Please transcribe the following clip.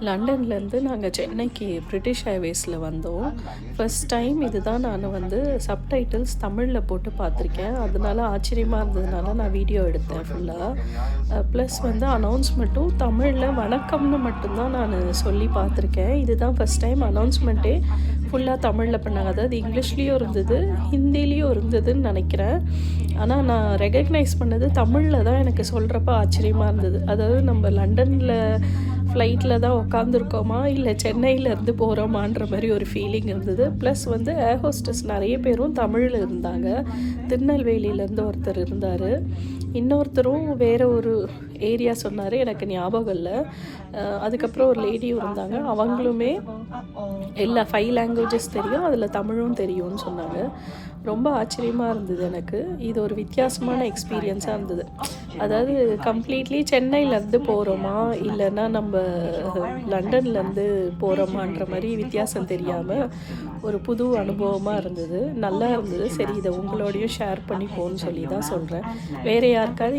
லண்டன்லேருந்து நாங்கள் சென்னைக்கு பிரிட்டிஷ் ஏர்வேஸில் வந்தோம். ஃபர்ஸ்ட் டைம் இதுதான் நான் சப்டைட்டில்ஸ் தமிழில் போட்டு பார்த்துருக்கேன். அதனால ஆச்சரியமாக இருந்ததுனால நான் வீடியோ எடுத்தேன் ஃபுல்லாக. ப்ளஸ் அனௌன்ஸ்மெண்ட்டும் தமிழில் வணக்கம்னு மட்டும்தான் நான் சொல்லி பார்த்துருக்கேன். இதுதான் ஃபஸ்ட் டைம் அனௌன்ஸ்மெண்ட்டே ஃபுல்லாக தமிழில் பண்ணாங்க. அதாவது இங்கிலீஷ்லேயும் இருந்தது, ஹிந்திலேயும் இருந்ததுன்னு நினைக்கிறேன். ஆனால் நான் ரெகக்னைஸ் பண்ணது தமிழில் தான். எனக்கு சொல்கிறப்ப ஆச்சரியமாக இருந்தது. அதாவது நம்ம லண்டனில் ஃப்ளைட்டில் தான் உட்காந்துருக்கோமா இல்லை சென்னையிலேருந்து போகிறோமான்ற மாதிரி ஒரு ஃபீலிங் இருந்தது. ப்ளஸ் ஏர் ஹோஸ்டஸ் நிறைய பேரும் தமிழில் இருந்தாங்க. திருநெல்வேலியிலேருந்து ஒருத்தர் இருந்தார், இன்னொருத்தரும் வேறு ஒரு ஏரியா சொன்னார், எனக்கு ஞாபகம் இல்லை. அதுக்கப்புறம் ஒரு லேடியும் இருந்தாங்க, அவங்களுமே எல்லா 5 லாங்குவேஜஸ் தெரியும், அதில் தமிழும் தெரியும்னு சொன்னாங்க. ரொம்ப ஆச்சரியமாக இருந்தது எனக்கு. இது ஒரு வித்தியாசமான எக்ஸ்பீரியன்ஸாக இருந்தது. அதாவது கம்ப்ளீட்லி சென்னையிலேருந்து போகிறோமா இல்லைன்னா நம்ம லண்டன்லேருந்து போகிறோமான்ற மாதிரி வித்தியாசம் தெரியாமல் ஒரு புது அனுபவமாக இருந்தது. நல்லா இருந்தது. சரி, இதை உங்களோடையும் ஷேர் பண்ணிப்போன்னு சொல்லி தான் சொல்கிறேன். வேறு யாருக்காவது